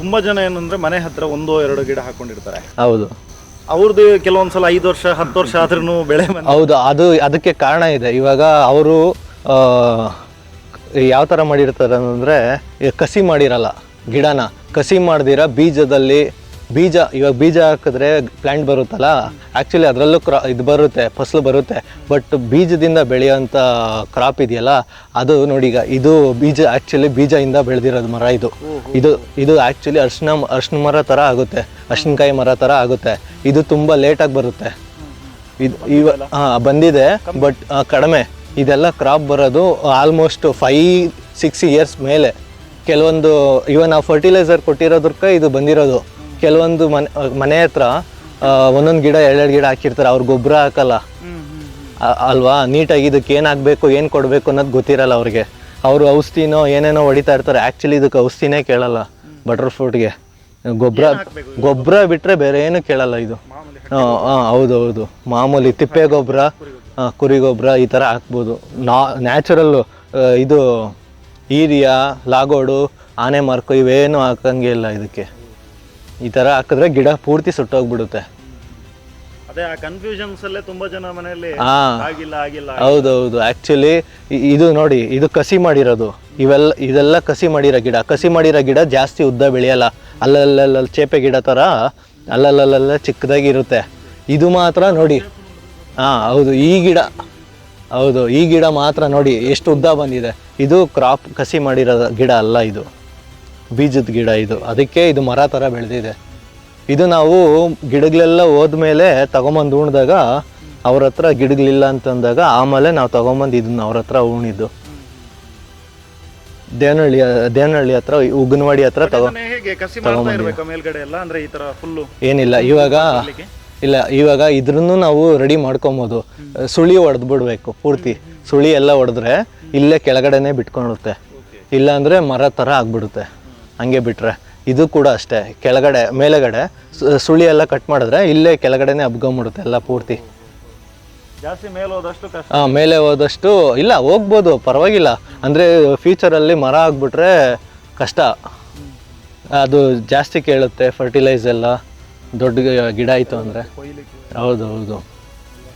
ತುಂಬ ಜನ ಏನಂದ್ರೆ ಮನೆ ಹತ್ರ 1-2 ಗಿಡ ಹಾಕೊಂಡಿರ್ತಾರೆ. ಹೌದು, ಅವ್ರದ್ದು ಕೆಲವೊಂದ್ಸಲ 5 ವರ್ಷ 10 ವರ್ಷ ಆದ್ರೂ ಬೆಳೆ ಹೌದು. ಅದಕ್ಕೆ ಕಾರಣ ಇದೆ. ಇವಾಗ ಅವರು ಯಾವ ಥರ ಮಾಡಿರ್ತಾರೆ ಅಂದರೆ, ಕಸಿ ಮಾಡಿರಲ್ಲ ಗಿಡನ. ಕಸಿ ಮಾಡ್ದಿರ ಇವಾಗ ಬೀಜ ಹಾಕಿದ್ರೆ ಪ್ಲ್ಯಾಂಟ್ ಬರುತ್ತಲ್ಲ, ಆ್ಯಕ್ಚುಲಿ ಅದರಲ್ಲೂ ಇದು ಬರುತ್ತೆ, ಫಸಲು ಬರುತ್ತೆ. ಬಟ್ ಬೀಜದಿಂದ ಬೆಳೆಯೋಂಥ ಕ್ರಾಪ್ ಇದೆಯಲ್ಲ, ಅದು ನೋಡಿ, ಈಗ ಇದು ಬೀಜದಿಂದ ಬೆಳೆದಿರೋದು ಮರ. ಇದು ಆ್ಯಕ್ಚುಲಿ ಅರ್ಶಿನ ಮರ ಥರ ಆಗುತ್ತೆ, ಅರ್ಶಿನಕಾಯಿ ಮರ ಥರ ಆಗುತ್ತೆ. ಇದು ತುಂಬ ಲೇಟಾಗಿ ಬರುತ್ತೆ. ಬಂದಿದೆ, ಬಟ್ ಕಡಿಮೆ. ಇದೆಲ್ಲ ಕ್ರಾಪ್ ಬರೋದು ಆಲ್ಮೋಸ್ಟ್ 5-6 ಇಯರ್ಸ್ ಮೇಲೆ. ಕೆಲವೊಂದು ಇವನ್ ನಾವು ಫರ್ಟಿಲೈಸರ್ ಕೊಟ್ಟಿರೋದಕ್ಕೆ ಇದು ಬಂದಿರೋದು. ಕೆಲವೊಂದು ಮನೆ ಹತ್ರ ಒಂದೊಂದು ಗಿಡ 2 ಗಿಡ ಹಾಕಿರ್ತಾರೆ, ಅವ್ರು ಗೊಬ್ಬರ ಹಾಕಲ್ಲ ಅಲ್ವಾ. ನೀಟಾಗಿ ಇದಕ್ಕೆ ಏನು ಹಾಕಬೇಕು, ಏನು ಕೊಡಬೇಕು ಅನ್ನೋದು ಗೊತ್ತಿರಲ್ಲ ಅವ್ರಿಗೆ. ಅವರು ಔಷಧಿನೋ ಏನೇನೋ ಹೊಡಿತಾ ಇರ್ತಾರೆ. ಆ್ಯಕ್ಚುಲಿ ಇದಕ್ಕೆ ಔಷಧಿನೇ ಕೇಳಲ್ಲ. ಬಟರ್ ಫ್ರೂಟ್ಗೆ ಗೊಬ್ಬರ ಬಿಟ್ಟರೆ ಬೇರೆ ಏನು ಕೇಳಲ್ಲ ಇದು. ಹೌದು, ಮಾಮೂಲಿ ತಿಪ್ಪೆ ಗೊಬ್ಬರ, ಕುರಿ ಗೊಬ್ಬರ ಈ ಥರ ಹಾಕ್ಬೋದು. ನ್ಯಾಚುರಲ್ಲು ಇದು ಈರಿಯಾ, ಲಾಗೋಡು, ಆನೆ ಮಾರ್ಕು ಇವೇನು ಹಾಕಂಗೆ ಇಲ್ಲ ಇದಕ್ಕೆ. ಈ ಥರ ಹಾಕಿದ್ರೆ ಗಿಡ ಪೂರ್ತಿ ಸುಟ್ಟೋಗ್ಬಿಡುತ್ತೆ. ಅದೇ ಆ ಕನ್ಫ್ಯೂಷನ್ಸ್ ಅಲ್ಲೇ ತುಂಬಾ ಜನ ಮನೆಯಲ್ಲಿ ಆಗಿಲ್ಲ. ಹೌದು. ಆ್ಯಕ್ಚುಲಿ ಇದು ನೋಡಿ, ಇದು ಕಸಿ ಮಾಡಿರೋದು. ಇದೆಲ್ಲ ಕಸಿ ಮಾಡಿರೋ ಗಿಡ. ಕಸಿ ಮಾಡಿರೋ ಗಿಡ ಜಾಸ್ತಿ ಉದ್ದ ಬೆಳೆಯಲ್ಲ. ಅಲ್ಲಲ್ಲ ಚೇಪೆ ಗಿಡ ಥರ ಅಲ್ಲಲ್ಲ ಚಿಕ್ಕದಾಗಿರುತ್ತೆ. ಇದು ಮಾತ್ರ ನೋಡಿ, ಹೌದು, ಈ ಗಿಡ ಮಾತ್ರ ನೋಡಿ ಎಷ್ಟು ಉದ್ದ ಬಂದಿದೆ. ಇದು ಕ್ರಾಪ್ ಕಸಿ ಮಾಡಿರೋ ಗಿಡ ಅಲ್ಲ, ಇದು ಬೀಜದ ಗಿಡ. ಅದಕ್ಕೆ ಇದು ಮರ ಥರ ಬೆಳೆದಿದೆ. ಇದು ನಾವು ಗಿಡಗಳೆಲ್ಲ ಹೋದ್ಮೇಲೆ ತಗೊಂಬಂದು ಉಣ್ದಾಗ, ಅವ್ರ ಹತ್ರ ಗಿಡಗಳಿಲ್ಲ ಅಂತಂದಾಗ ಆಮೇಲೆ ನಾವು ತಗೊಂಬಂದು ಇದನ್ನ ಅವ್ರ ಹತ್ರ ಉಣಿದ್ದು. ದೇವನಹಳ್ಳಿ ಹತ್ರ, ಉಗ್ಗನವಾಡಿ ಹತ್ರ ಏನಿಲ್ಲ. ಇವಾಗ ಇದ್ರನ್ನು ನಾವು ರೆಡಿ ಮಾಡ್ಕೊಬೋದು. ಸುಳಿ ಹೊಡೆದು ಬಿಡ್ಬೇಕು ಪೂರ್ತಿ. ಸುಳಿ ಎಲ್ಲ ಹೊಡೆದ್ರೆ ಇಲ್ಲೇ ಕೆಳಗಡೆನೆ ಬಿಟ್ಕೊಳುತ್ತೆ. ಇಲ್ಲ ಅಂದರೆ ಮರ ಥರ ಆಗ್ಬಿಡುತ್ತೆ ಹಂಗೆ ಬಿಟ್ರೆ. ಇದು ಕೂಡ ಅಷ್ಟೇ, ಮೇಲೆಗಡೆ ಸುಳಿ ಎಲ್ಲ ಕಟ್ ಮಾಡಿದ್ರೆ ಇಲ್ಲೇ ಕೆಳಗಡೆನೆ ಹಬ್ಕೊಂಬಿಡುತ್ತೆ ಎಲ್ಲ ಪೂರ್ತಿ. ಜಾಸ್ತಿ ಮೇಲೆ ಹೋದಷ್ಟು ಇಲ್ಲ, ಹೋಗ್ಬೋದು, ಪರವಾಗಿಲ್ಲ. ಅಂದರೆ ಫ್ಯೂಚರಲ್ಲಿ ಮರ ಆಗ್ಬಿಟ್ರೆ ಕಷ್ಟ. ಅದು ಜಾಸ್ತಿ ಕೇಳುತ್ತೆ ಫರ್ಟಿಲೈಸ್ ಎಲ್ಲ, ದೊಡ್ಡ ಗಿಡ ಆಯಿತು ಅಂದರೆ. ಹೌದು.